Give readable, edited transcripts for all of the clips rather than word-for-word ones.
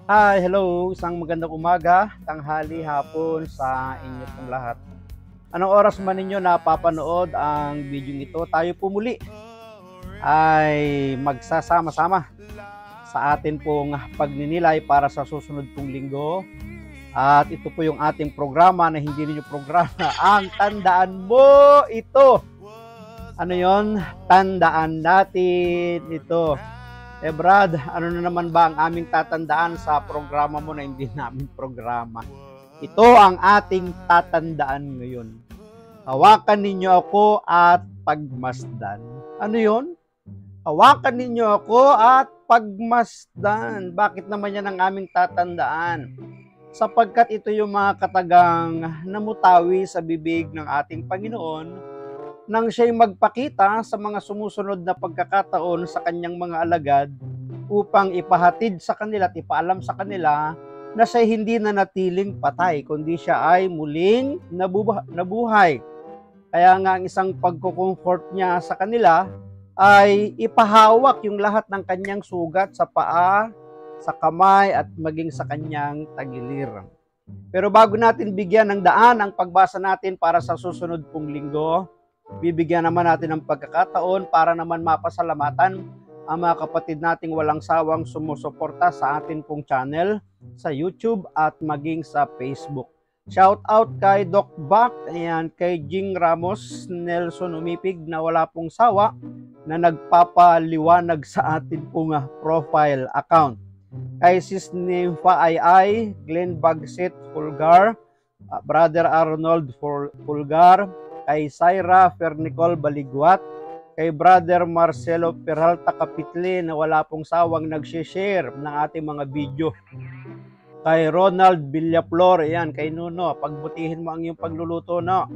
Hi, hello. Isang magandang umaga, tanghali, hapon sa inyo pong lahat. Anong oras man ninyo napapanood ang video ito, tayo po muli ay magsasama-sama sa atin pong pagninilay para sa susunod pong linggo. At ito po yung ating programa na hindi ninyo programa. Ang tandaan mo ito. Ano yon? Tandaan natin ito. Brad, ano na naman ba ang aming tatandaan sa programa mo na hindi namin programa? Ito ang ating tatandaan ngayon. Hawakan ninyo ako at pagmasdan. Ano yon? Hawakan ninyo ako at pagmasdan. Bakit naman yan ang aming tatandaan? Sapagkat ito yung mga katagang namutawi sa bibig ng ating Panginoon nang siya'y magpakita sa mga sumusunod na pagkakataon sa kanyang mga alagad upang ipahatid sa kanila at ipaalam sa kanila na siya hindi na natiling patay, kundi siya ay muling nabuhay. Kaya nga ang isang pagkukomfort niya sa kanila ay ipahawak yung lahat ng kanyang sugat sa paa, sa kamay at maging sa kanyang tagilir. Pero bago natin bigyan ng daan ang pagbasa natin para sa susunod pong linggo, bibigyan naman natin ng pagkakataon para naman mapasalamatan ang mga kapatid nating walang sawang sumusuporta sa atin pong channel sa YouTube at maging sa Facebook. Shout out kay Doc Bac, ayan, kay Jing Ramos, Nelson Umipig na wala pong sawa na nagpapaliwanag sa atin pong profile account. Kay Sis Nympha Ai, Glenn Bagset Fulgar, Brother Arnold Fulgar, kay Syra Fernicol Baligwat, kay Brother Marcelo Peralta Kapitle na wala pong sawang nag-share ng ating mga video, kay Ronald Villaflor, ayan, kay Nuno, pagbutihin mo ang iyong pagluluto, no?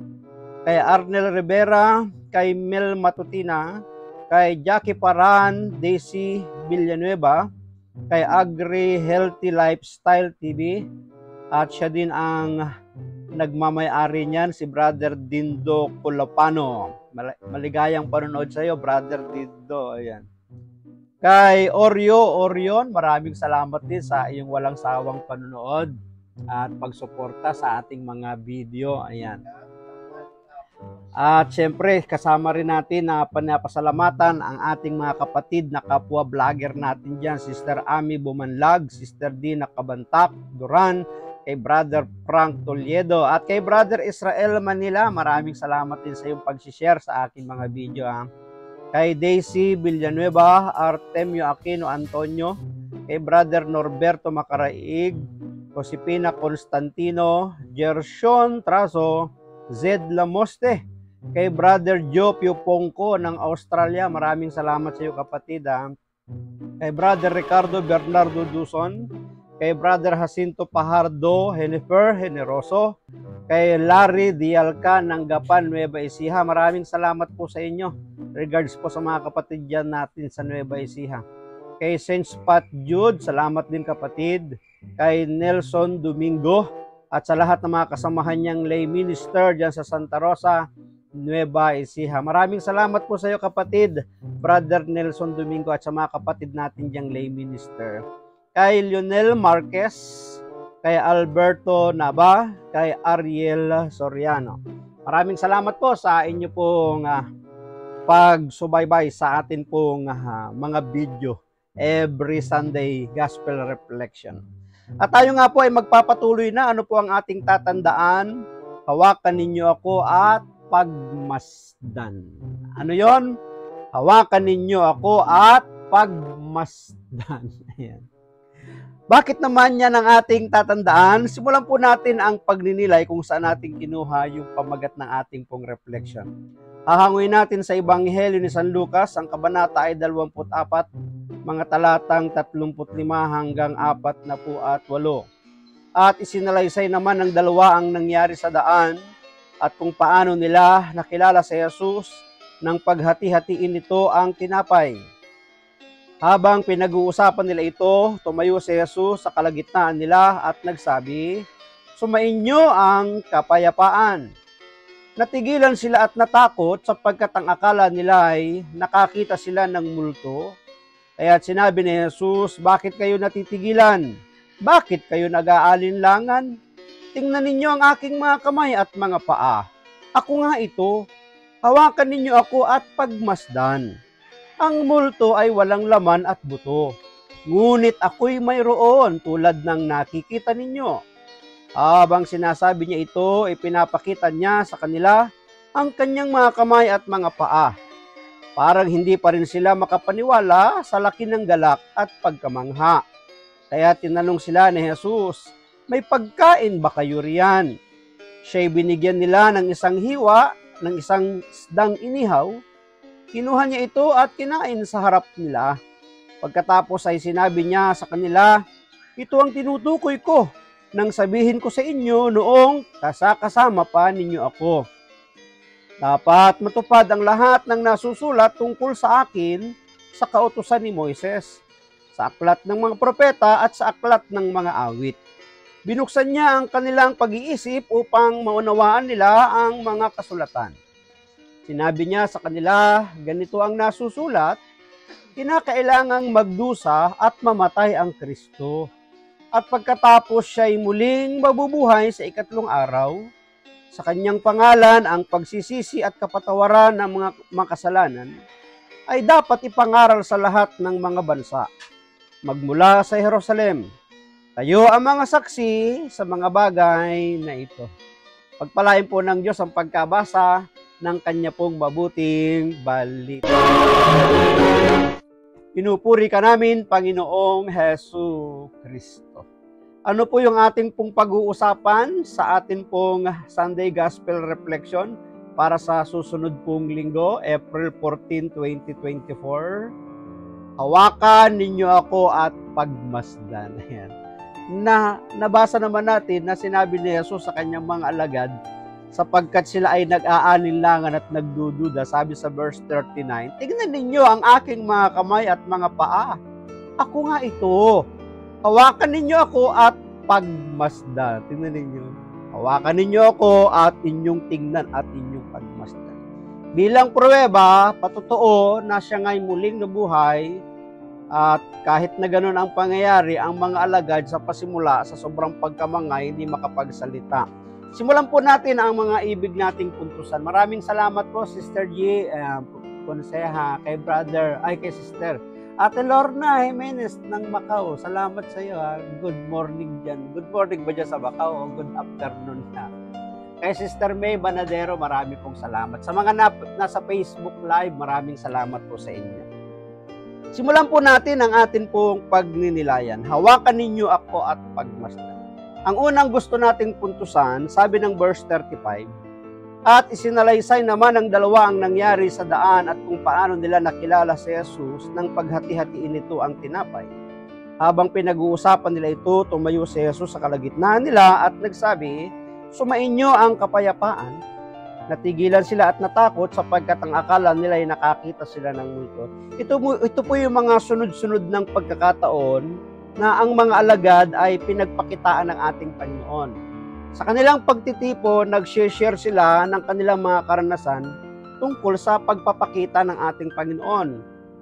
Kay Arnel Rivera, kay Mel Matutina, kay Jackie Paran, Daisy Villanueva, kay Agri Healthy Lifestyle TV, at siya din ang nagmamay-ari niyan, si Brother Dindo Colapano. Maligayang panonood sa iyo, Brother Dindo. Ayan. Kay Orion, maraming salamat din sa iyong walang sawang panonood at pagsuporta sa ating mga video. Ayan. At syempre, kasama rin natin na panapasalamatan ang ating mga kapatid na kapwa vlogger natin dyan. Sister Ami Bumanlag, Sister Dina Kabantak, Duran, kay Brother Frank Toledo, at kay Brother Israel Manila. Maraming salamat din sa iyong pag-share sa aking mga video. Kay Daisy Villanueva, Artemio Aquino Antonio, kay Brother Norberto Macaraig, Josepina Constantino, Gershon Traso, Zed Lamoste, kay Brother Joe Pongko ng Australia. Maraming salamat sa iyo, kapatid. Kay Brother Ricardo Bernardo Duson, kay Brother Jacinto Pajardo Generoso, kay Larry Dialca ng Gapan, Nueva Ecija. Maraming salamat po sa inyo. Regards po sa mga kapatid dyan natin sa Nueva Ecija. Kay Saint Pat Jude, salamat din, kapatid. Kay Nelson Domingo, at sa lahat ng mga kasamahan niyang lay minister dyan sa Santa Rosa, Nueva Ecija. Maraming salamat po sa iyo, kapatid, Brother Nelson Domingo, at sa mga kapatid natin diyang lay minister. Kay Lionel Marquez, kay Alberto Nava, kay Ariel Soriano. Maraming salamat po sa inyo pong pagsubaybay sa atin pong mga video every Sunday Gospel Reflection. At tayo nga po ay magpapatuloy na. Ano po ang ating tatandaan? Hawakan ninyo ako at pagmasdan. Ano yon? Hawakan ninyo ako at pagmasdan. Ayan. Bakit naman yan ang ating tatandaan? Simulan po natin ang pagninilay kung saan natin kinuha yung pamagat ng ating pong reflection. Hahanguin natin sa Ebanghelyo ni San Lucas, ang kabanata ay 24, mga talatang 35 hanggang 48. At isinalaysay naman ng dalawa ang nangyari sa daan at kung paano nila nakilala si Jesus nang paghati-hatiin nito ang tinapay. Habang pinag-uusapan nila ito, tumayo si Jesus sa kalagitnaan nila at nagsabi, "Sumainyo ang kapayapaan." Natigilan sila at natakot sapagkat ang akala nila ay nakakita sila ng multo. Kaya sinabi ni Jesus, "Bakit kayo natitigilan? Bakit kayo nag-aalinlangan? Tingnan ninyo ang aking mga kamay at mga paa. Ako nga ito. Hawakan ninyo ako at pagmasdan. Ang multo ay walang laman at buto. Ngunit ako'y mayroon tulad ng nakikita ninyo. Habang sinasabi niya ito, ipinapakita niya sa kanila ang kanyang mga kamay at mga paa. Parang hindi pa rin sila makapaniwala sa laki ng galak at pagkamangha. Kaya tinanong sila ni Jesus, may pagkain ba kayo riyan? Siya'y binigyan nila ng isang hiwa, ng isang isdang inihaw. Kinuha niya ito at kinain sa harap nila. Pagkatapos ay sinabi niya sa kanila, ito ang tinutukoy ko nang sabihin ko sa inyo noong kasama pa ninyo ako. Dapat matupad ang lahat ng nasusulat tungkol sa akin sa kautusan ni Moises, sa aklat ng mga propeta at sa aklat ng mga awit. Binuksan niya ang kanilang pag-iisip upang maunawaan nila ang mga kasulatan. Sinabi niya sa kanila, ganito ang nasusulat, kinakailangang magdusa at mamatay ang Kristo. At pagkatapos siya'y muling mabubuhay sa ikatlong araw, sa kanyang pangalan ang pagsisisi at kapatawaran ng mga makasalanan ay dapat ipangaral sa lahat ng mga bansa. Magmula sa Jerusalem, tayo ang mga saksi sa mga bagay na ito. Pagpalain po ng Diyos ang pagkabasa ng kanya pong mabuting balita. Pinupuri ka namin, Panginoong Hesu Kristo. Ano po yung ating pong pag-uusapan sa ating pong Sunday Gospel Reflection para sa susunod pong linggo, April 14, 2024? Hawakan ninyo ako at pagmasdan. Ayan. Nabasa naman natin na sinabi ni Jesus sa kanyang mga alagad, sapagkat sila ay nag-aalinlangan at nagdududa, sabi sa verse 39, tignan ninyo ang aking mga kamay at mga paa. Ako nga ito. Hawakan ninyo ako at pagmasdan. Tignan ninyo. Hawakan ninyo ako at inyong tingnan at inyong pagmasdan. Bilang pruweba, patotoo na siya nga'y muling nabuhay at kahit na ganoon ang pangyayari, ang mga alagad sa pasimula sa sobrang pagkamangay hindi makapagsalita. Simulan po natin ang mga ibig nating puntusan. Maraming salamat po, Sister G, Konseha, kay Sister Ate Lorna Jimenez ng Macau. Salamat sa iyo. Good morning dyan. Good morning ba dyan sa Macau? Good afternoon na. Kay Sister May Banadero, marami pong salamat. Sa mga nasa Facebook Live, maraming salamat po sa inyo. Simulan po natin ang atin pong pagninilayan. Hawakan ninyo ako at pagmasdan. Ang unang gusto nating puntusan, sabi ng verse 35, at isinalaysay naman ng dalawa ang nangyari sa daan at kung paano nila nakilala si Jesus nang paghati-hatiin nito ang tinapay. Habang pinag-uusapan nila ito, tumayo si Jesus sa kalagitnaan nila at nagsabi, sumainyo ang kapayapaan. Natigilan sila at natakot sapagkat ang akala nila ay nakakita sila ng multo. Ito po yung mga sunod-sunod ng pagkakataon na ang mga alagad ay pinagpakitaan ng ating Panginoon. Sa kanilang pagtitipon, nag-share sila ng kanilang mga karanasan tungkol sa pagpapakita ng ating Panginoon.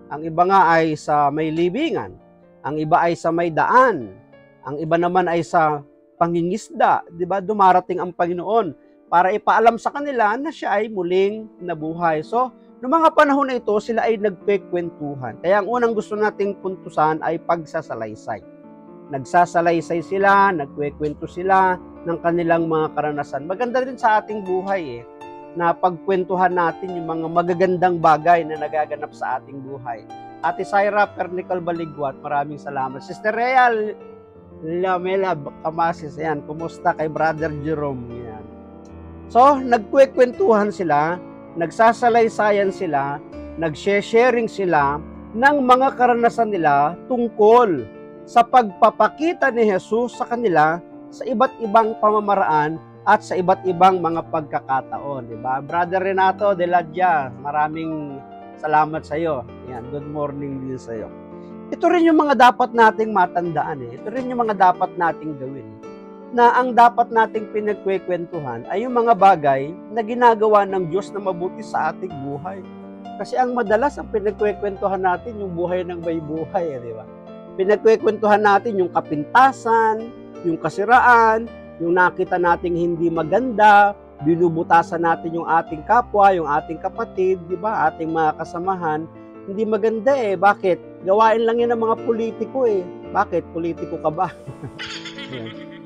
Ang iba nga ay sa may libingan, ang iba ay sa may daan, ang iba naman ay sa pangingisda. Diba? Dumarating ang Panginoon para ipaalam sa kanila na siya ay muling nabuhay. So, noong mga panahon na ito, sila ay nagkwekwentuhan. Kaya ang unang gusto nating puntusan ay pagsasalaysay. Nagsasalaysay sila, nagkwekwento sila ng kanilang mga karanasan. Maganda rin sa ating buhay na pagkwentuhan natin yung mga magagandang bagay na nagaganap sa ating buhay. Ate Syra Pernical Baligwat, maraming salamat. Sister Real Lamela Kamasis, ayan, kumusta kay Brother Jerome? Yan. So, nagkwekwentuhan sila, nagsasalaysayan sila, nag-sharing sila ng mga karanasan nila tungkol sa pagpapakita ni Jesus sa kanila sa iba't ibang pamamaraan at sa iba't ibang mga pagkakataon. Diba? Brother Renato de Ladja, maraming salamat sa iyo. Yan, good morning din sa iyo. Ito rin yung mga dapat nating matandaan. Ito rin yung mga dapat nating gawin. Na ang dapat nating pinagkwekwentuhan ay yung mga bagay na ginagawa ng Diyos na mabuti sa ating buhay. Kasi ang madalas ang pinagkwekwentuhan natin yung buhay ng may buhay, di ba? Pinagkukwentuhan natin yung kapintasan, yung kasiraan, yung nakita nating hindi maganda, binubutasan natin yung ating kapwa, yung ating kapatid, di ba? Ating mga kasamahan. Hindi maganda eh. Bakit? Gawain lang yan ng mga politiko eh. Bakit? Politiko ka ba?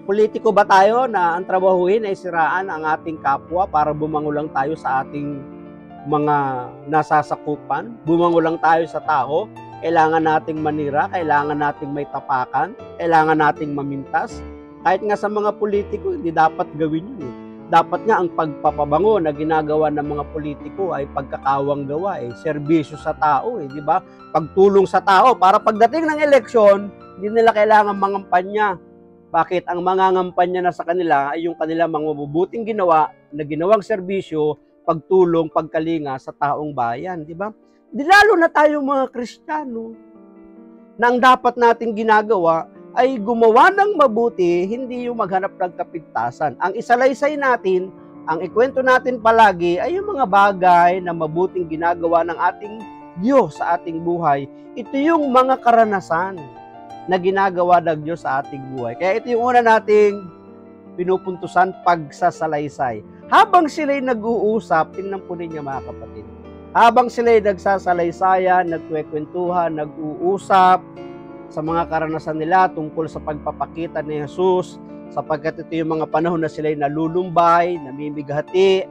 Politiko ba tayo na ang trabahuhin ay siraan ang ating kapwa para bumango lang tayo sa ating mga nasasakupan? Bumango lang tayo sa tao? Kailangan nating manira? Kailangan nating may tapakan? Kailangan nating mamintas? Kahit nga sa mga politiko, hindi dapat gawin yun eh. Dapat nga ang pagpapabango na ginagawa ng mga politiko ay pagkakawang gawa eh. Serbisyo sa tao eh, di ba? Pagtulong sa tao para pagdating ng eleksyon, hindi nila kailangan mangampanya. Bakit? Ang mangangampanya na sa kanila ay yung kanila mga mabubuting ginawa na ginawang serbisyo, pagtulong, pagkalinga sa taong bayan, di ba? Di lalo na tayo mga Kristiyano na ang dapat nating ginagawa ay gumawa ng mabuti, hindi yung maghanap ng kapintasan. Ang isalaysay natin, ang ikwento natin palagi ay yung mga bagay na mabuting ginagawa ng ating Diyos sa ating buhay. Ito yung mga karanasan na ginagawa ng Diyos sa ating buhay. Kaya ito yung una nating pinupuntusan, pagsasalaysay. Habang sila'y nag-uusap, tingnan po ninyo mga kapatid, habang sila'y nagsasalaysayan, nagkwekwentuhan, nag-uusap, sa mga karanasan nila tungkol sa pagpapakita ni Jesus, sapagkat ito yung mga panahon na sila'y nalulumbay, namimighati,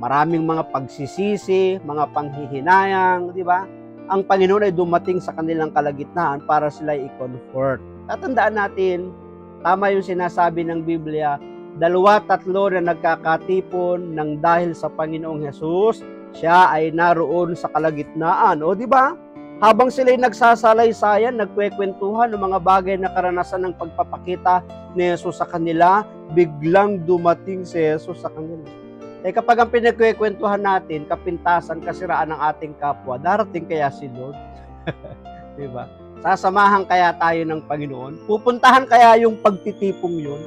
maraming mga pagsisisi, mga panghihinayang, di ba? Ang Panginoon ay dumating sa kanilang kalagitnaan para sila'y i-comfort. Tatandaan natin, tama yung sinasabi ng Biblia, 2-3 na nagkakatipon ng dahil sa Panginoong Jesus, siya ay naroon sa kalagitnaan. O di ba? Habang sila'y nagsasalaysayan, nagkwekwentuhan ng mga bagay na karanasan ng pagpapakita ni Jesus sa kanila, biglang dumating si Jesus sa kanila. Eh kapag ang pinagkwekwentuhan natin, kapintasan, kasiraan ng ating kapwa, darating kaya si Lord? Diba? Sasamahan kaya tayo ng Panginoon? Pupuntahan kaya yung pagtitipong yun?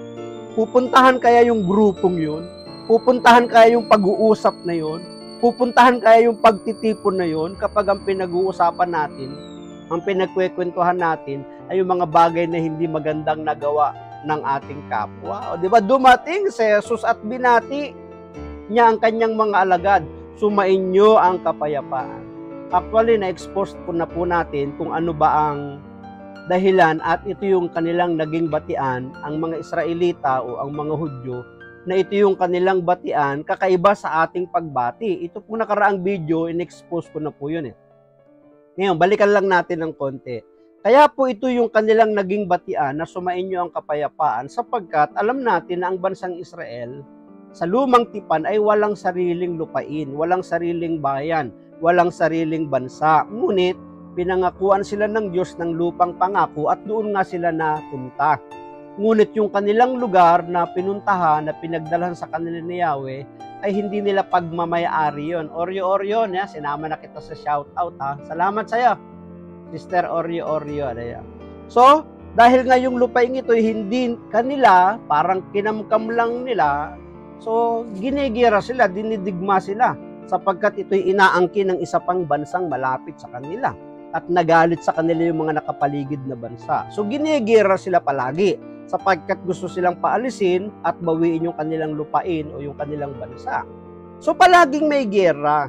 Pupuntahan kaya yung grupong yun? Pupuntahan kaya yung pag-uusap na yun? Pupuntahan kaya yung pagtitipon na yun kapag ang pinag-uusapan natin, ang pinagkwekwentuhan natin ay yung mga bagay na hindi magandang nagawa ng ating kapwa. O di ba dumating si Jesus at binati niya ang kanyang mga alagad, sumainyo ang kapayapaan. Actually, na-expose po na po natin kung ano ba ang dahilan at ito yung kanilang naging batian, ang mga Israelita o ang mga Hudyo, na ito yung kanilang batian, kakaiba sa ating pagbati. Ito po nakaraang video, in-expose ko na po yun eh. Ngayon, balikan lang natin ng konti. Kaya po ito yung kanilang naging batian na sumainyo ang kapayapaan sapagkat alam natin na ang bansang Israel sa lumang tipan ay walang sariling lupain, walang sariling bayan, walang sariling bansa. Ngunit, pinangakuan sila ng Diyos ng lupang pangako at doon nga sila napunta. Ngunit yung kanilang lugar na pinuntahan, na pinagdalhan sa kanila ni Yahweh, ay hindi nila pagmamayari yun. Oryo-oryo, sinama na kita sa shoutout ha. Salamat sa'yo, Sister Oryo-oryo. So, dahil nga yung lupain ito hindi kanila, parang kinamkam lang nila, so ginigira sila, dinidigma sila, sapagkat ito'y inaangkin ng isa pang bansang malapit sa kanila. At nagalit sa kanila yung mga nakapaligid na bansa. So ginigira sila palagi, sapagkat gusto silang paalisin at bawiin yung kanilang lupain o yung kanilang bansa. So palaging may gera,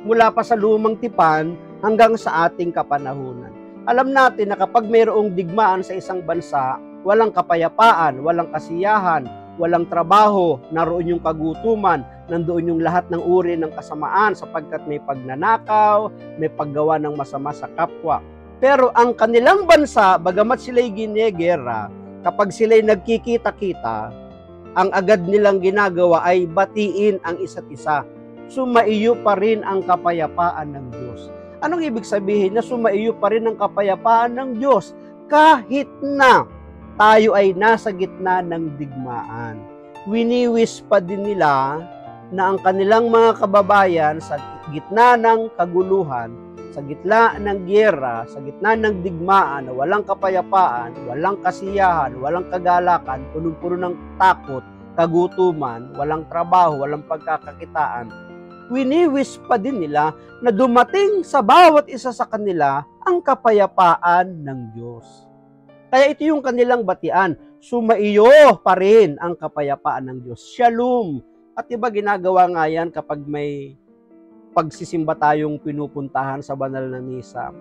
mula pa sa lumang tipan hanggang sa ating kapanahunan. Alam natin na kapag mayroong digmaan sa isang bansa, walang kapayapaan, walang kasiyahan, walang trabaho, naroon yung kagutuman, nandoon yung lahat ng uri ng kasamaan sapagkat may pagnanakaw, may paggawa ng masama sa kapwa. Pero ang kanilang bansa, bagamat sila'y ginegera, kapag sila'y nagkikita-kita, ang agad nilang ginagawa ay batiin ang isa't isa. Sumaiyo pa rin ang kapayapaan ng Diyos. Anong ibig sabihin na sumaiyo pa rin ang kapayapaan ng Diyos kahit na tayo ay nasa gitna ng digmaan? Winiwis pa din nila na ang kanilang mga kababayan sa gitna ng kaguluhan, sa gitna ng gyera, sa gitna ng digmaan, na walang kapayapaan, walang kasiyahan, walang kagalakan, punong-puno ng takot, kagutuman, walang trabaho, walang pagkakakitaan, winiwis pa din nila na dumating sa bawat isa sa kanila ang kapayapaan ng Diyos. Kaya ito yung kanilang batian. Sumaiyo pa rin ang kapayapaan ng Diyos. Shalom. At iba ginagawa nga yan kapag may pagsisimba tayong pinupuntahan sa banal na misa.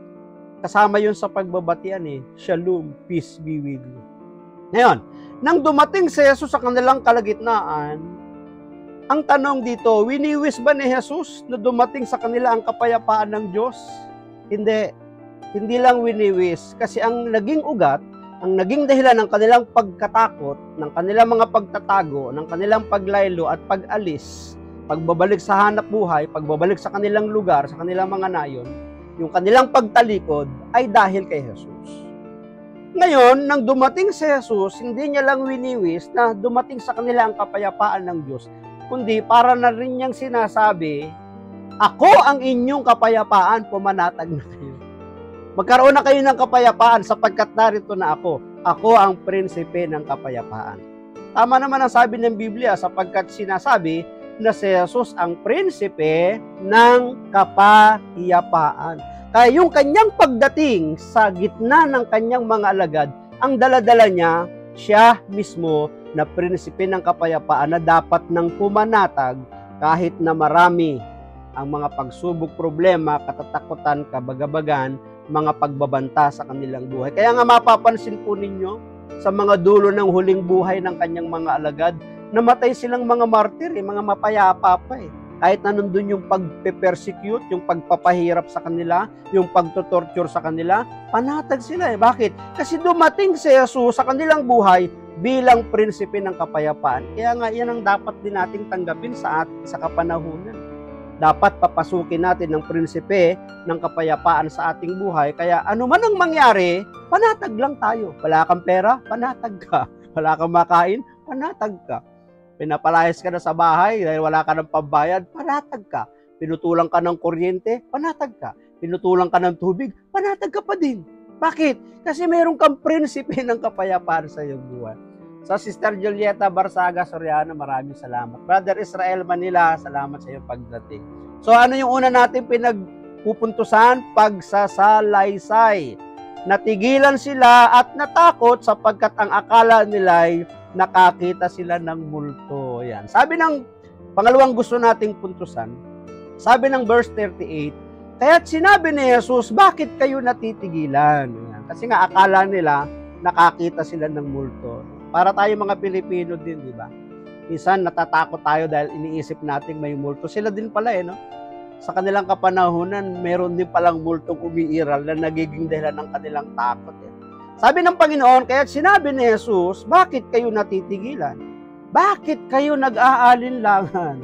Kasama yun sa pagbabatian eh. Shalom, peace be with you. Ngayon, nang dumating si Jesus sa kanilang kalagitnaan, ang tanong dito, winiwis ba ni Jesus na dumating sa kanila ang kapayapaan ng Diyos? Hindi. Hindi lang winiwis. Kasi ang naging ugat, ang naging dahilan ng kanilang pagkatakot, ng kanilang mga pagtatago, ng kanilang paglaylo at pag-alis, pagbabalik sa hanap buhay, pagbabalik sa kanilang lugar, sa kanilang mga nayon, yung kanilang pagtalikod ay dahil kay Jesus. Ngayon, nang dumating si Jesus, hindi niya lang winiwis na dumating sa kanila ang kapayapaan ng Diyos, kundi para na rin niyang sinasabi, ako ang inyong kapayapaan, pumanatag na kayo. Magkaroon na kayo ng kapayapaan sapagkat narito na ako. Ako ang prinsipe ng kapayapaan. Tama naman ang sabi ng Biblia sapagkat sinasabi na si Jesus ang prinsipe ng kapayapaan. Kaya yung kanyang pagdating sa gitna ng kanyang mga alagad, ang daladala niya, siya mismo na prinsipe ng kapayapaan na dapat nang pumanatag kahit na marami ang mga pagsubok, problema, katatakutan, kabagabagan, mga pagbabanta sa kanilang buhay. Kaya nga mapapansin po ninyo sa mga dulo ng huling buhay ng kanyang mga alagad, namatay silang mga martir, mga mapayapa pa eh. Kahit na nandun yung pagpe-persecute, yung pagpapahirap sa kanila, yung pagtutorture sa kanila, panatag sila eh. Bakit? Kasi dumating si Jesus sa kanilang buhay bilang prinsipe ng kapayapaan. Kaya nga yan ang dapat din nating tanggapin sa kapanahunan. Dapat papasukin natin ng prinsipe ng kapayapaan sa ating buhay. Kaya ano man ang mangyari, panatag lang tayo. Wala kang pera, panatag ka. Wala kang makain, panatag ka. Pinapalayas ka na sa bahay dahil wala ka ng pambayad, panatag ka. Pinutulang ka ng kuryente, panatag ka. Pinutulang ka ng tubig, panatag ka pa din. Bakit? Kasi meron kang prinsipe ng kapayapaan sa iyong buhay. Sa Sister Julieta Barsaga Soriano, maraming salamat. Brother Israel Manila, salamat sa iyong pagdating. So ano yung una natin pinagpupuntusan? Pagsasalaysay. Natigilan sila at natakot sapagkat ang akala nila ay nakakita sila ng multo. Yan. Sabi ng pangalawang gusto nating puntusan, sabi ng verse 38, kaya't sinabi ni Jesus, bakit kayo natitigilan? Yan. Kasi nga akala nila nakakita sila ng multo. Para tayo mga Pilipino din, di ba? Minsan natatakot tayo dahil iniisip natin may multo. Sila din pala no? Sa kanilang kapanahunan, meron din palang multong umiiral na nagiging dahilan ng kanilang takot. Sabi ng Panginoon, kaya't sinabi ni Jesus, bakit kayo natitigilan? Bakit kayo nag-aalinlangan?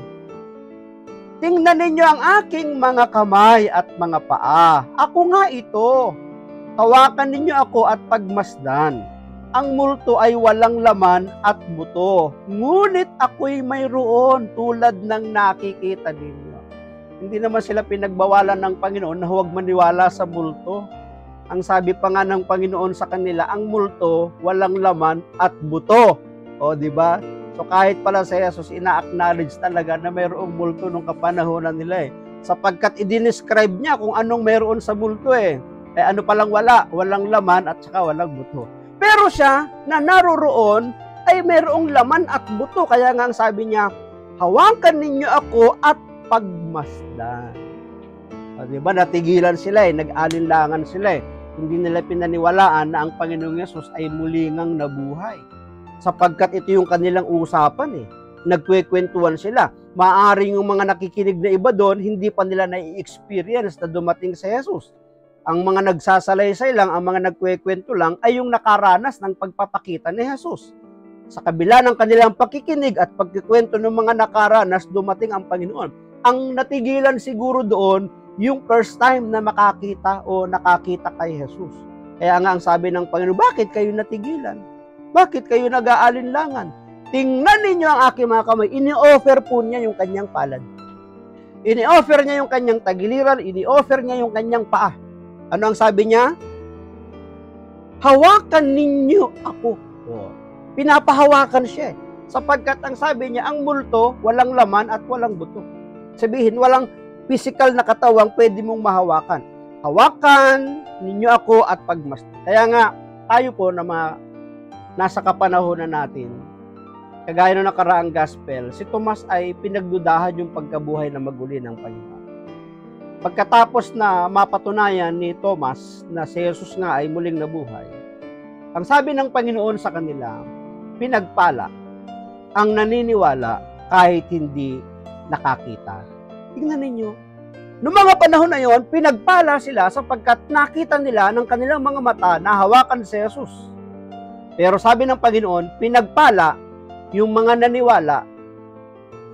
Tingnan ninyo ang aking mga kamay at mga paa. Ako nga ito. Hawakan ninyo ako at pagmasdan. Ang multo ay walang laman at buto. Ngunit ako'y mayroon tulad ng nakikita ninyo. Hindi naman sila pinagbawalan ng Panginoon na huwag maniwala sa multo. Ang sabi pa nga ng Panginoon sa kanila, ang multo, walang laman at buto. O, di ba? So kahit pala sa Jesus, ina-acknowledge talaga na mayroong multo nung kapanahonan nila eh. Sapagkat i-describe niya kung anong mayroon sa multo eh. Eh ano palang wala? Walang laman at saka walang buto. Pero siya, na naroroon, ay mayroong laman at buto. Kaya nga ang sabi niya, hawakan ninyo ako at pagmasdan. O, diba? Natigilan sila eh, nag-alinlangan sila eh. Hindi nila pinaniwalaan na ang Panginoong Yesus ay muli ngang nabuhay. Sapagkat ito yung kanilang usapan eh. Nagkwekwentuhan sila. Maaring yung mga nakikinig na iba doon, hindi pa nila na-experience na dumating sa Jesus. Ang mga nagsasalaysay lang, ang mga nagkwekwento lang, ay yung nakaranas ng pagpapakita ni Jesus. Sa kabila ng kanilang pakikinig at pagkikwento ng mga nakaranas, dumating ang Panginoon. Ang natigilan siguro doon, yung first time na makakita o nakakita kay Jesus. Kaya nga ang sabi ng Panginoon, bakit kayo natigilan? Bakit kayo nag-aalinlangan? Tingnan ninyo ang aking mga kamay. Ini-offer po niya yung kanyang palad. Ini-offer niya yung kanyang tagiliran, ini-offer niya yung kanyang paa. Ano ang sabi niya? Hawakan ninyo ako. Oh. Pinapahawakan siya. Sapagkat ang sabi niya, ang multo, walang laman at walang buto. Sabihin, walang physical na katawang pwede mong mahawakan. Hawakan ninyo ako at pagmasdan. Kaya nga, tayo po na nasa kapanahonan natin, kagaya ng nakaraang gospel, si Tomas ay pinagdudahan yung pagkabuhay na maguli ng Panginoon. Pagkatapos na mapatunayan ni Tomas na si Jesus nga ay muling nabuhay, ang sabi ng Panginoon sa kanila, pinagpala ang naniniwala kahit hindi nakakita. Tingnan ninyo, noong mga panahon na yon, pinagpala sila sapagkat nakita nila ng kanilang mga mata na hawakan si Jesus. Pero sabi ng Panginoon, pinagpala yung mga naniwala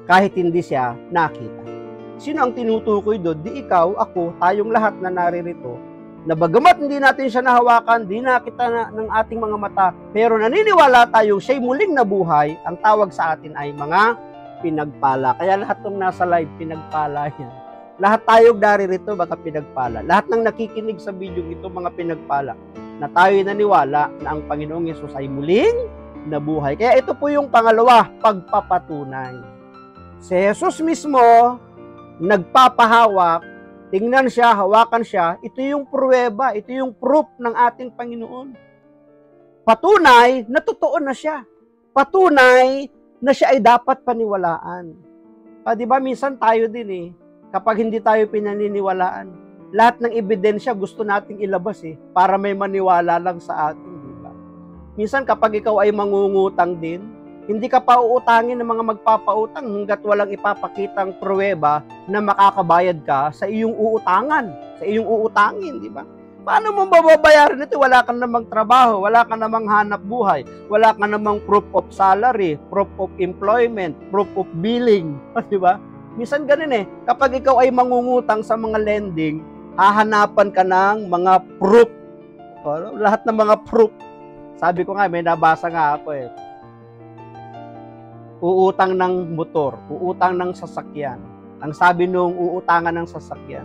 kahit hindi siya nakita. Sino ang tinutukoy doon? Di ikaw, ako, tayong lahat na naririto, na bagamat hindi natin siya nahawakan, di nakita ng ating mga mata, pero naniniwala tayo siya'y muling nabuhay, ang tawag sa atin ay mga pinagpala. Kaya lahat ng nasa live, pinagpala yan. Lahat tayo naririto, baka pinagpala. Lahat ng nakikinig sa video ito, mga pinagpala, na tayo naniwala na ang Panginoong Yesus ay muling nabuhay. Kaya ito po yung pangalawa, pagpapatunay. Si Jesus mismo, nagpapahawak, tingnan siya, hawakan siya, ito yung pruweba, ito yung proof ng ating Panginoon. Patunay na totoo na siya. Patunay na siya ay dapat paniwalaan. Di ba minsan tayo din kapag hindi tayo pinaniniwalaan, lahat ng ebidensya gusto nating ilabas para may maniwala lang sa atin, di ba? Minsan kapag ikaw ay mangungutang din, hindi ka pa uutangin ng mga magpapautang hanggat walang ipapakitang pruweba na makakabayad ka sa iyong uutangan, sa iyong uutangin, di ba? Paano mo babayaran ito? Wala ka namang trabaho, wala ka namang hanap buhay, wala ka namang proof of salary, proof of employment, proof of billing, di ba? Minsan ganun kapag ikaw ay mangungutang sa mga lending, hahanapan ka ng mga proof. Lahat ng mga proof. Sabi ko nga, may nabasa nga ako uutang ng motor, uutang ng sasakyan. Ang sabi nung uutangan ng sasakyan,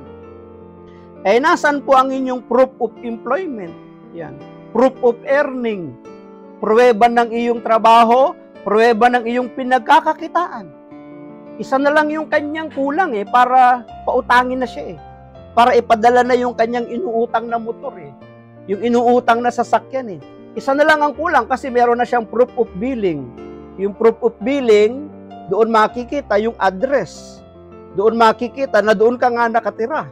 nasaan po ang inyong proof of employment? Yan. Proof of earning. Pruweba ng iyong trabaho, pruweba ng iyong pinagkakakitaan. Isa na lang yung kanyang kulang para pautangin na siya Para ipadala na yung kanyang inuutang na motor Yung inuutang na sasakyan Isa na lang ang kulang kasi meron na siyang proof of billing. Yung proof of billing, doon makikita yung address. Doon makikita na doon ka nga nakatira.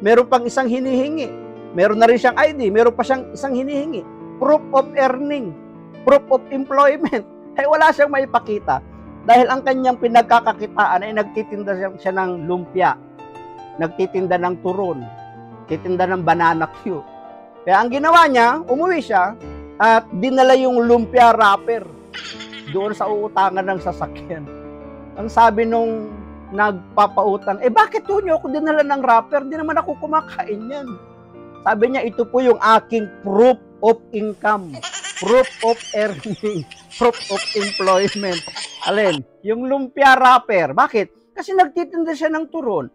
Meron pang isang hinihingi. Meron na rin siyang ID. Meron pa siyang isang hinihingi. Proof of earning. Proof of employment. Wala siyang maipakita. Dahil ang kanyang pinagkakakitaan ay nagtitinda siya ng lumpia. Nagtitinda ng turon. Titinda ng banana Q. Kaya ang ginawa niya, umuwi siya at dinala yung lumpia wrapper doon sa uutangan ng sasakyan. Ang sabi nung nagpapautang, bakit doon niyo ako dinala ng wrapper? Hindi naman ako kumakain yan. Sabi niya, ito po yung aking proof of income, proof of earning, proof of employment. Alin? Yung lumpia wrapper. Bakit? Kasi nagtitinda siya ng turon,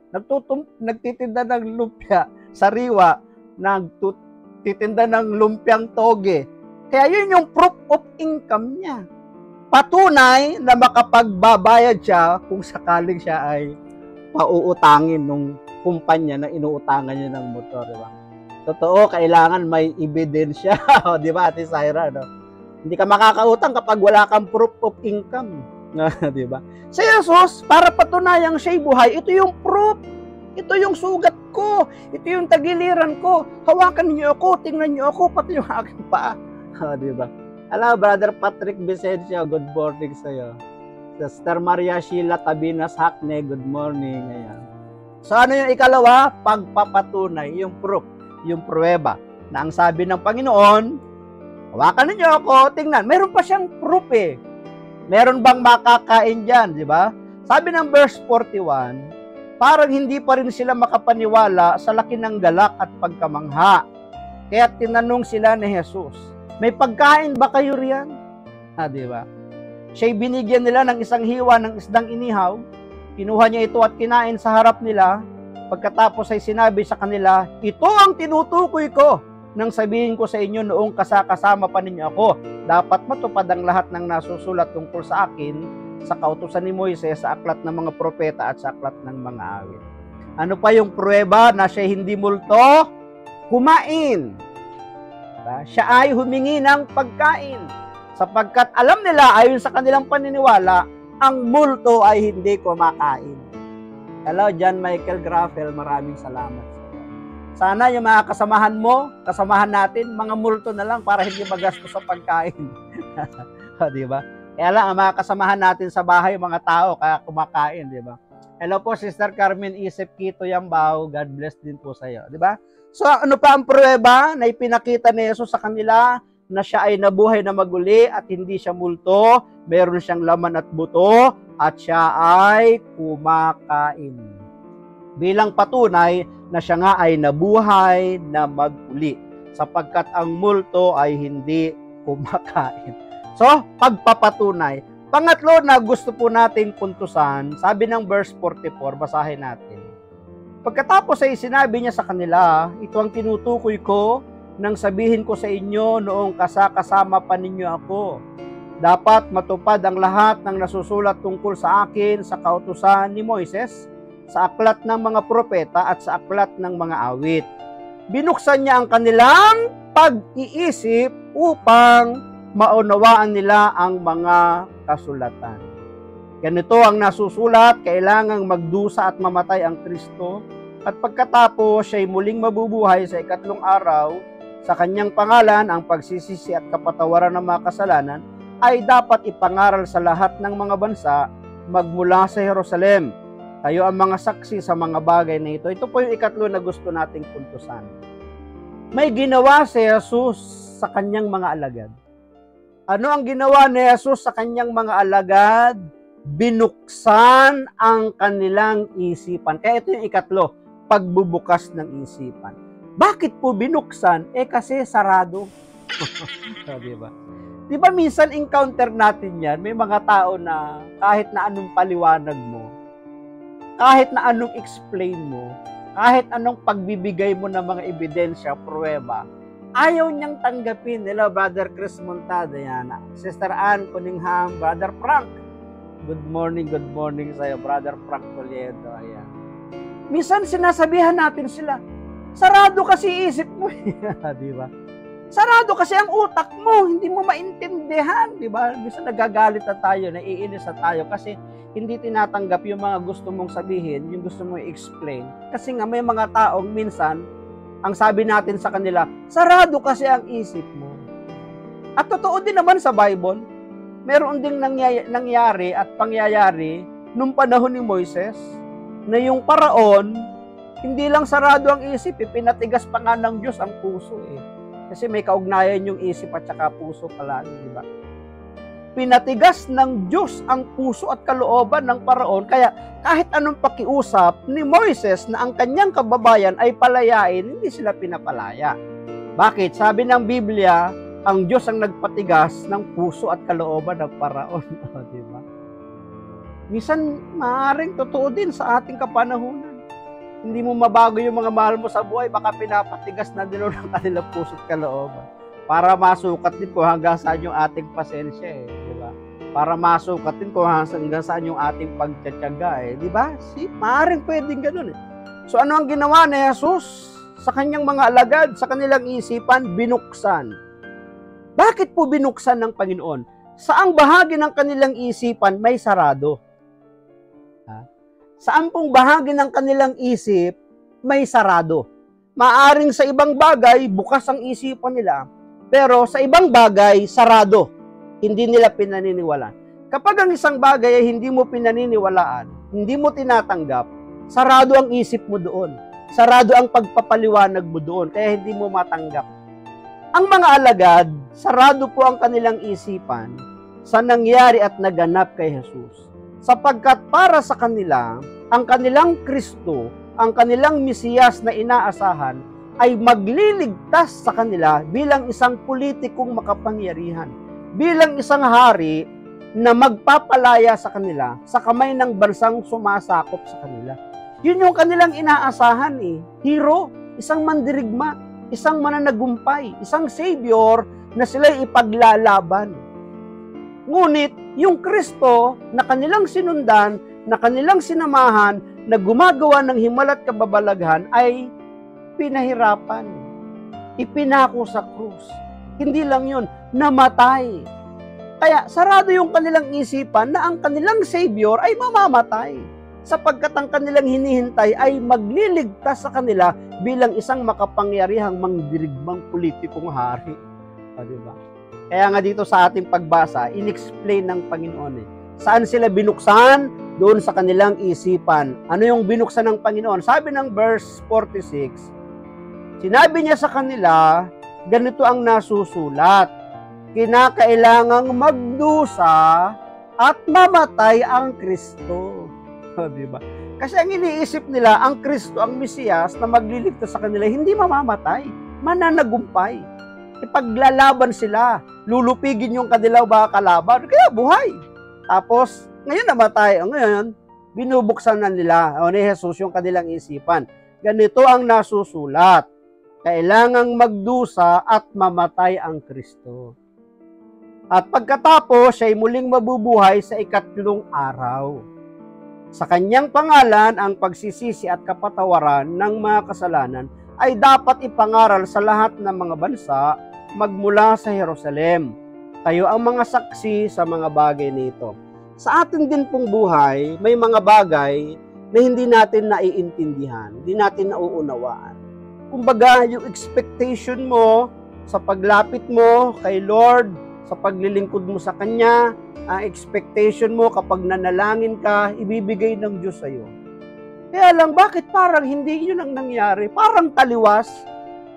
nagtitinda ng lumpia, sariwa, nagtitinda ng lumpiang toge. Kaya yun yung proof of income niya. Patunay na makapagbabayad siya kung sakaling siya ay pauutangin nung kumpanya na inuutangan niya ng motor, di ba? Totoo, kailangan may ebidensya, di ba, Ate Syra, no? Hindi ka makakautang kapag wala kang proof of income, di ba? Sa Jesus, para patunayang siya'y buhay, ito yung proof, ito yung sugat ko, ito yung tagiliran ko, hawakan niyo ako, tingnan niyo ako, pati yung aking paa, di ba? Hello, Brother Patrick Vicencio. Good morning sa'yo. Sister Maria Sheila Tabinas Hakne. Good morning. Ayan. So, ano yung ikalawa? Pagpapatunay. Yung proof. Yung pruweba. Na ang sabi ng Panginoon, hawakan ninyo ako, tingnan. Meron pa siyang proof Meron bang makakain dyan? Di ba? Sabi ng verse 41, parang hindi pa rin sila makapaniwala sa laki ng galak at pagkamangha. Kaya tinanong sila ni Jesus, may pagkain ba kayo riyan? Di ba? Siya'y binigyan nila ng isang hiwa ng isdang inihaw. Kinuha niya ito at kinain sa harap nila. Pagkatapos ay sinabi sa kanila, ito ang tinutukoy ko nang sabihin ko sa inyo noong kasama pa ninyo ako. Dapat matupad ang lahat ng nasusulat tungkol sa akin sa kautusan ni Moises, sa aklat ng mga propeta at sa aklat ng mga awit. Ano pa yung pruweba na siya hindi multo? Kumain. Diba? Siya ay humingi ng pagkain sapagkat alam nila ayon sa kanilang paniniwala, ang multo ay hindi kumakain. Hello, John Michael Graffel, maraming salamat sa iyo. Sana yung mga kasamahan mo, kasamahan natin, mga multo na lang para hindi magastos sa pagkain. Di ba? Kaya lang, ang mga kasamahan natin sa bahay, mga tao, kaya kumakain, di ba? Hello po, Sister Carmen Isip Quito Yambao, God bless din po sa iyo, di ba? So, ano pa ang pruweba na ipinakita ni Jesus sa kanila na siya ay nabuhay na maguli at hindi siya multo, meron siyang laman at buto, at siya ay kumakain. Bilang patunay na siya nga ay nabuhay na maguli, sapagkat ang multo ay hindi kumakain. So, pagpapatunay. Pangatlo na gusto po nating puntusan, sabi ng verse 44, basahin natin. Pagkatapos ay sinabi niya sa kanila, ito ang tinutukoy ko nang sabihin ko sa inyo noong kasama pa ninyo ako. Dapat matupad ang lahat ng nasusulat tungkol sa akin sa kautusan ni Moises, sa aklat ng mga propeta at sa aklat ng mga awit. Binuksan niya ang kanilang pag-iisip upang maunawaan nila ang mga kasulatan. Ganito ang nasusulat, kailangang magdusa at mamatay ang Kristo, at pagkatapos siya'y muling mabubuhay sa ikatlong araw, sa kanyang pangalan ang pagsisisi at kapatawaran ng mga kasalanan ay dapat ipangaral sa lahat ng mga bansa magmula sa Jerusalem. Kayo ang mga saksi sa mga bagay na ito. Ito po yung ikatlo na gusto nating puntusan. May ginawa si Jesus sa kanyang mga alagad. Ano ang ginawa ni Jesus sa kanyang mga alagad? Binuksan ang kanilang isipan. Kaya ito yung ikatlo, pagbubukas ng isipan. Bakit po binuksan? Kasi sarado. Diba? Diba minsan encounter natin yan, may mga tao na kahit na anong paliwanag mo, kahit na anong explain mo, kahit anong pagbibigay mo ng mga ebidensya, pruweba, ayaw niyang tanggapin. Nila, Brother Chris Montada, yan. Sister Ann Cunningham, Brother Frank. Good morning sa'yo, Brother Frank Toledo. Ayan. Minsan sinasabihan natin sila, sarado kasi isip mo. Di ba? Sarado kasi ang utak mo, hindi mo maintindihan. Di ba? Minsan nagagalit na tayo, naiinis na tayo kasi hindi tinatanggap yung mga gusto mong sabihin, yung gusto mong i-explain. Kasi nga may mga taong minsan, ang sabi natin sa kanila, sarado kasi ang isip mo. At totoo din naman sa Bible, meron ding nangyari at pangyayari nung panahon ni Moises, na yung paraon, hindi lang sarado ang isip, pinatigas pa nga ng Diyos ang puso eh. Kasi may kaugnayan yung isip at saka puso palagi, di ba? Pinatigas ng Diyos ang puso at kalooban ng paraon, kaya kahit anong pakiusap ni Moises na ang kanyang kababayan ay palayain, hindi sila pinapalaya. Bakit? Sabi ng Biblia, ang Diyos ang nagpatigas ng puso at kalooban ng paraon. Di ba? Minsan, maaaring totoo din sa ating kapanahunan. Hindi mo mabago yung mga mahal mo sa buhay, baka pinapatigas na din ng kanilang puso at kalooban. Para masukat din kung hanggang saan yung ating pasensya eh, di ba? Para masukat din kung hanggang saan yung ating pagtsatsaga eh, di ba? Maaaring pwedeng ganun eh. So ano ang ginawa ni Jesus sa kanyang mga alagad, sa kanilang isipan? Binuksan. Bakit po binuksan ng Panginoon? Saang bahagi ng kanilang isipan may sarado? Saan pong bahagi ng kanilang isip may sarado? Maaring sa ibang bagay, bukas ang isipan nila, pero sa ibang bagay, sarado. Hindi nila pinaniniwalaan. Kapag ang isang bagay ay hindi mo pinaniniwalaan, hindi mo tinatanggap, sarado ang isip mo doon. Sarado ang pagpapaliwanag mo doon, kaya hindi mo matanggap. Ang mga alagad, sarado po ang kanilang isipan sa nangyari at naganap kay Jesus. Sapagkat para sa kanila, ang kanilang Kristo, ang kanilang Mesiyas na inaasahan, ay magliligtas sa kanila bilang isang politikong makapangyarihan, bilang isang hari na magpapalaya sa kanila sa kamay ng bansang sumasakop sa kanila. Yun yung kanilang inaasahan eh. Hero, isang mandirigma, isang mananagumpay, isang savior na sila'y ipaglalaban. Ngunit, yung Kristo na kanilang sinundan, na kanilang sinamahan, na gumagawa ng himalat kababalaghan ay pinahirapan. ipinako sa krus. Hindi lang yun, namatay. Kaya sarado yung kanilang isipan na ang kanilang Savior ay mamamatay, sapagkat ang kanilang hinihintay ay magliligtas sa kanila bilang isang makapangyarihang mangdirigmang politikong hari. O, diba? Kaya nga dito sa ating pagbasa, in-explain ng Panginoon saan sila binuksan? Doon sa kanilang isipan. Ano yung binuksan ng Panginoon? Sabi ng verse 46, sinabi niya sa kanila, ganito ang nasusulat, kinakailangang magdusa at mamatay ang Kristo. Diba? Kasi ang iniisip nila, ang Kristo, ang Mesiyas na magliligtas sa kanila, hindi mamamatay, mananagumpay. Ipaglalaban sila, lulupigin yung kanilang mga kalaban, kaya buhay. Tapos, ngayon namatay. Ngayon, binubuksan na nila ni Jesus yung kanilang isipan. Ganito ang nasusulat, kailangang magdusa at mamatay ang Kristo. At pagkatapos, siya'y muling mabubuhay sa ikatlong araw. Sa kanyang pangalan, ang pagsisisi at kapatawaran ng mga kasalanan ay dapat ipangaral sa lahat ng mga bansa magmula sa Jerusalem. Kayo ang mga saksi sa mga bagay nito. Sa atin din pong buhay, may mga bagay na hindi natin naiintindihan, hindi natin nauunawaan. Kumbaga, yung expectation mo sa paglapit mo kay Lord, sa paglilingkod mo sa Kanya, ang expectation mo kapag nanalangin ka, ibibigay ng Diyos sa'yo. Kaya lang, bakit parang hindi yun ang nangyari? Parang taliwas,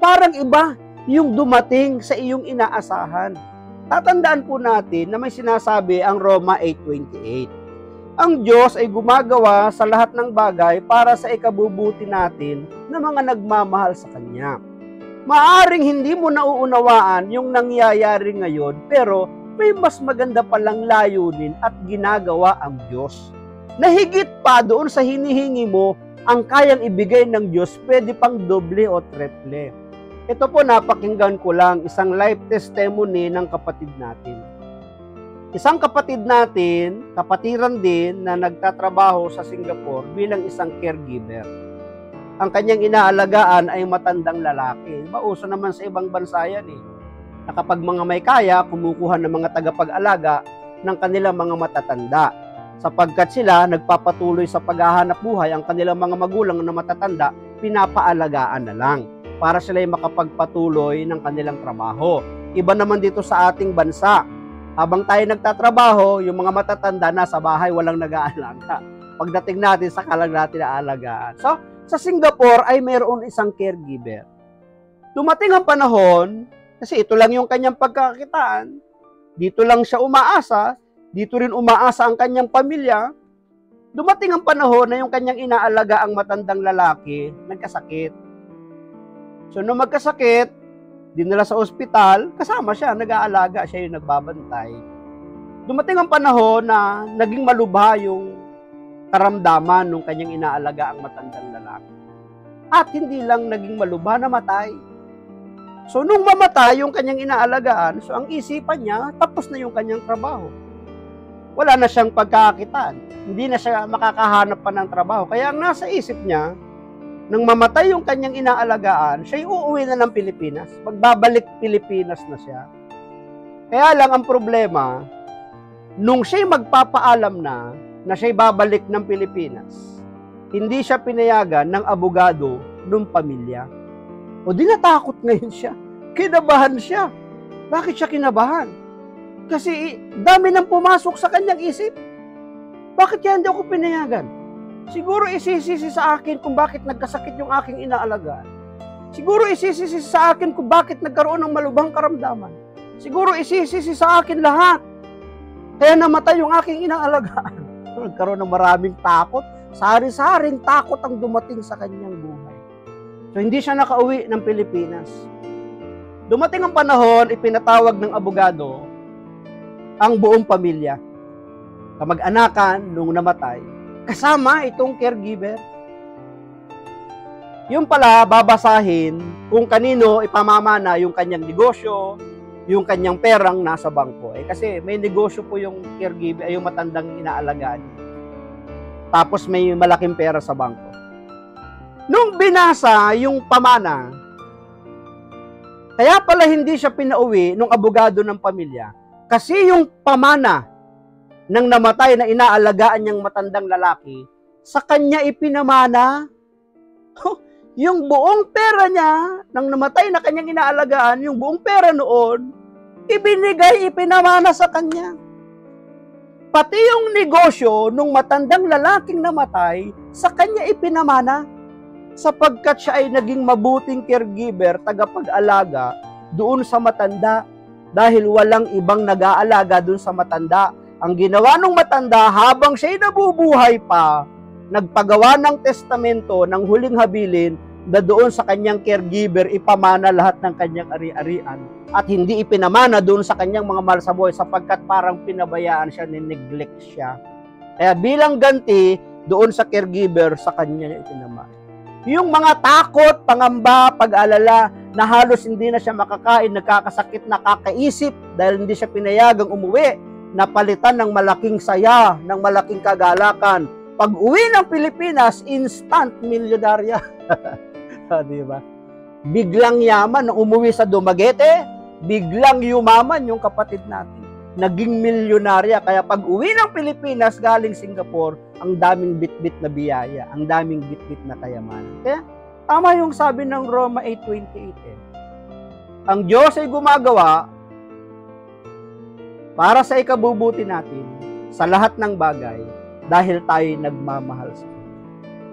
parang iba yung dumating sa iyong inaasahan. Tatandaan po natin na may sinasabi ang Roma 8:28. Ang Diyos ay gumagawa sa lahat ng bagay para sa ikabubuti natin na mga nagmamahal sa Kanya. Maaring hindi mo nauunawaan yung nangyayari ngayon, pero may mas maganda palang layunin at ginagawa ang Diyos. Na higit pa doon sa hinihingi mo, ang kayang ibigay ng Diyos, pwede pang doble o triple. Ito po, napakinggan ko lang isang life testimony ng kapatid natin. Isang kapatid natin, kapatiran din na nagtatrabaho sa Singapore bilang isang caregiver. Ang kanyang inaalagaan ay matandang lalaki. Mauso naman sa ibang bansa yan na kapag mga may kaya, kumukuha ng mga tagapag-alaga ng kanilang mga matatanda. Sapagkat sila nagpapatuloy sa paghahanap buhay, ang kanilang mga magulang na matatanda, pinapaalagaan na lang para sila ay makapagpatuloy ng kanilang trabaho. Iba naman dito sa ating bansa. Habang tayo nagtatrabaho, yung mga matatanda nasa bahay, walang nag-aalaga. Pagdating natin, saka lang natin aalagaan. So, sa Singapore ay mayroon isang caregiver. Dumating ang panahon, kasi ito lang yung kanyang pagkakitaan, dito lang siya umaasa, dito rin umaasa ang kanyang pamilya. Dumating ang panahon na yung kanyang inaalaga ang matandang lalaki, nagkasakit. So, nung magkasakit, dinala sa ospital, kasama siya, nag-aalaga, siya yung nagbabantay. Dumating ang panahon na naging malubha yung karamdaman ng kanyang inaalaga ang matandang lalaki. At hindi lang naging malubha, namatay. So, nung mamatay yung kanyang inaalagaan, so ang isipan niya, tapos na yung kanyang trabaho. Wala na siyang pagkakakitaan. Hindi na siya makakahanap pa ng trabaho. Kaya ang nasa isip niya, nang mamatay yung kanyang inaalagaan, siya'y uuwi na ng Pilipinas. Magbabalik Pilipinas na siya. Kaya lang ang problema, nung siya'y magpapaalam na siya'y babalik ng Pilipinas, hindi siya pinayagan ng abogado ng pamilya. O di natakot ngayon siya. Kinabahan siya. Bakit siya kinabahan? Kasi dami nang pumasok sa kanyang isip. Bakit kaya hindi ako pinayagan? Siguro isisisi sa akin kung bakit nagkasakit yung aking inaalagaan. Siguro isisisi sa akin kung bakit nagkaroon ng malubhang karamdaman. Siguro isisisi sa akin lahat. Kaya namatay yung aking inaalagaan. Nagkaroon ng maraming takot. Sari-saring takot ang dumating sa kanyang buhay. So hindi siya nakauwi ng Pilipinas. Dumating ang panahon, ipinatawag ng abogado ang buong pamilya. Kamag-anakan nung namatay. Kasama itong caregiver. Yung pala, babasahin kung kanino ipamamana yung kanyang negosyo, yung kanyang perang nasa bangko. Kasi may negosyo po yung caregiver, yung matandang inaalagaan niya. Tapos may malaking pera sa bangko. Nung binasa yung pamana, Kaya pala hindi siya pinauwi ng abogado ng pamilya. Kasi yung pamana ng namatay na inaalagaan niyang matandang lalaki, sa kanya ipinamana. Yung buong pera niya, nang namatay na kanyang inaalagaan, yung buong pera noon, ipinamana sa kanya. Pati yung negosyo nung matandang lalaking namatay, sa kanya ipinamana. Sapagkat siya ay naging mabuting caregiver, tagapag-alaga doon sa matanda. Dahil walang ibang nag-aalaga doon sa matanda. Ang ginawa ng matanda habang siya'y nabubuhay pa, nagpagawa ng testamento ng huling habilin na doon sa kanyang caregiver ipamana lahat ng kanyang ari-arian. At hindi ipinamana doon sa kanyang mga mahal sa buhay sapagkat parang pinabayaan siya, nineglect siya. Kaya bilang ganti, doon sa caregiver, sa kanya ipinamana. Yung mga takot, pangamba, pag-alala, na halos hindi na siya makakain, nagkakasakit, nakakaisip dahil hindi siya pinayagang umuwi, napalitan ng malaking saya, ng malaking kagalakan. Pag uwi ng Pilipinas, instant milyonarya. Diba? Biglang yaman nung umuwi sa Dumaguete, biglang yumaman yung kapatid natin. Naging milyonarya. Kaya pag uwi ng Pilipinas galing Singapore, ang daming bit-bit na biyaya, ang daming bit-bit na kayamanan. Kaya tama yung sabi ng Roma 8:28. Ang Diyos ay gumagawa para sa ikabubuti natin sa lahat ng bagay dahil tayo nagmamahal sa Kanya.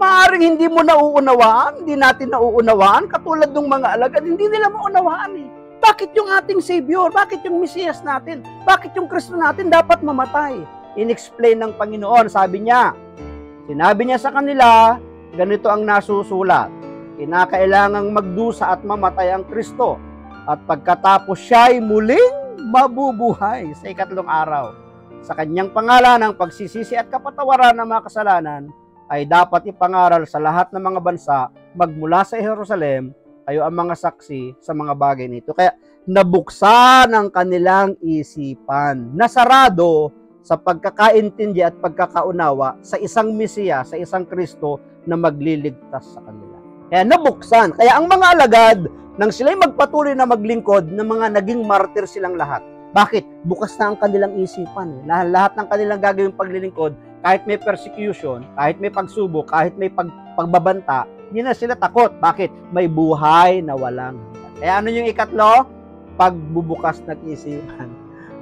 Maaring hindi mo nauunawaan, hindi natin nauunawaan, katulad ng mga alagad, hindi nila maunawaan eh. Bakit yung ating Savior? Bakit yung Mesiyas natin? Bakit yung Kristo natin dapat mamatay? In-explain ng Panginoon, sinabi niya sa kanila, ganito ang nasusulat, kinakailangang magdusa at mamatay ang Kristo, at pagkatapos siya'y muling mabubuhay sa ikatlong araw. Sa kanyang pangalan ng pagsisisi at kapatawaran ng mga kasalanan, ay dapat ipangaral sa lahat ng mga bansa, magmula sa Jerusalem, kayo ang mga saksi sa mga bagay nito. Kaya nabuksan ang kanilang isipan, nasarado sa pagkakaintindi at pagkakaunawa sa isang Mesiya, sa isang Kristo na magliligtas sa kanila. Kaya nabuksan. Kaya ang mga alagad, nang sila'y magpatuloy na maglingkod, ng mga naging martir silang lahat. Bakit? Bukas na ang kanilang isipan. Lahat ng kanilang gagawing paglilingkod, kahit may persecution, kahit may pagsubok, kahit may pagbabanta, hindi na sila takot. Bakit? May buhay na walang hanggan. Kaya ano yung ikatlo? Pagbubukas ng isipan.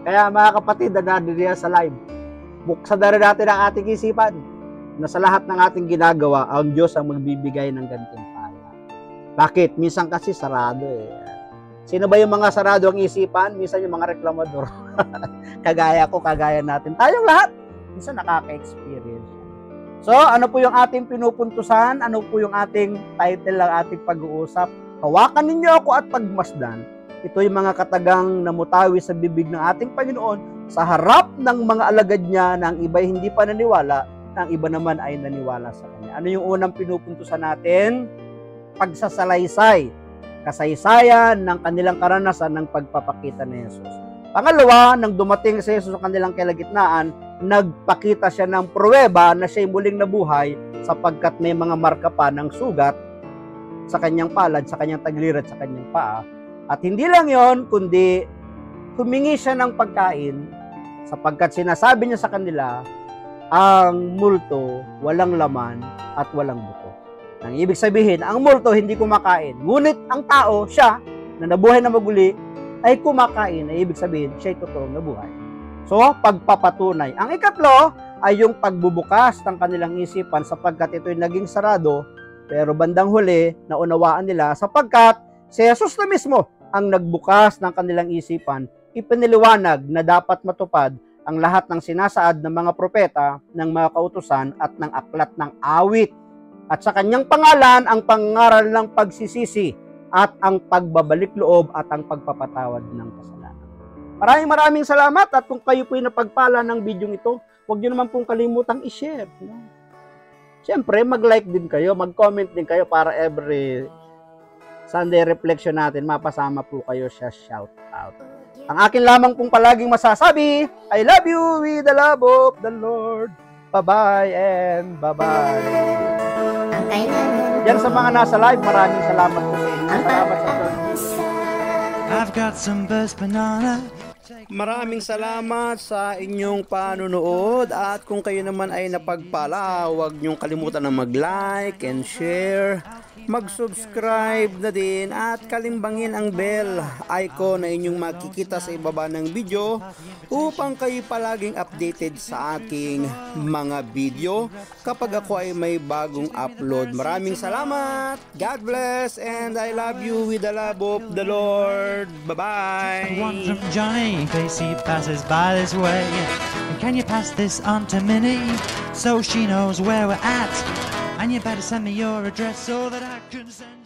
Kaya mga kapatid, nandiyan sa live, buksan na rin natin ang ating isipan na sa lahat ng ating ginagawa, ang Diyos ang magbibigay ng gantimpala. Bakit? Minsan kasi sarado eh. Sino ba yung mga sarado ang isipan? Minsan yung mga reklamador. Kagaya ko, kagaya natin. Tayong lahat. Minsan nakaka-experience. So, ano po yung ating pinupuntusan? Ano po yung ating title ng ating pag-uusap? Hawakan ninyo ako at pagmasdan. Ito yung mga katagang namutawi sa bibig ng ating Panginoon sa harap ng mga alagad niya na ang iba hindi pa naniwala, na ang iba naman ay naniwala sa Kanya. Ano yung unang pinupuntusan natin? Pagsasalaysay. Kasaysayan ng kanilang karanasan ng pagpapakita ni Jesus. Pangalawa, nang dumating si Jesus sa kanilang kalagitnaan, nagpakita siya ng pruweba na siya'y muling nabuhay sapagkat may mga marka pa ng sugat sa kanyang palad, sa kanyang tagiliran, sa kanyang paa. At hindi lang yon, kundi humingi siya ng pagkain sapagkat sinasabi niya sa kanila, ang multo walang laman at walang buto. Ang ibig sabihin, ang multo hindi kumakain. Ngunit ang tao, siya, na nabuhay na maguli, ay kumakain. Ay ibig sabihin, siya'y totoong nabuhay. So, pagpapatunay. Ang ikatlo ay yung pagbubukas ng kanilang isipan sapagkat ito'y naging sarado, pero bandang huli, naunawaan nila sapagkat si Jesus na mismo ang nagbukas ng kanilang isipan, ipiniliwanag na dapat matupad ang lahat ng sinasaad ng mga propeta, ng mga kautusan at ng aklat ng awit. At sa kanyang pangalan, ang pangaral ng pagsisisi at ang pagbabalik loob at ang pagpapatawad ng kasalanan. Maraming salamat at kung kayo po'y napagpala ng video ito, huwag nyo naman pong kalimutang i-share. No? Siyempre, mag-like din kayo, mag-comment din kayo para every Sunday reflection natin, mapasama po kayo sa shoutout. Ang akin lamang pong palaging masasabi, I love you with the love of the Lord. Bye-bye and bye-bye. Yan sa mga nasa live, maraming salamat po sa inyo. Salamat sa Lord. I've got some burst banana. Maraming salamat sa inyong panunood at kung kayo naman ay napagpala, huwag niyong kalimutan na mag-like and share, mag-subscribe na din at kalimbangin ang bell icon na inyong makikita sa ibaba ng video upang kayo palaging updated sa aking mga video kapag ako ay may bagong upload. Maraming salamat, God bless, and I love you with the love of the Lord. Bye-bye. One from Johnny, in case he passes by this way. And can you pass this on to Minnie, so she knows where we're at? And you better send me your address so that I can send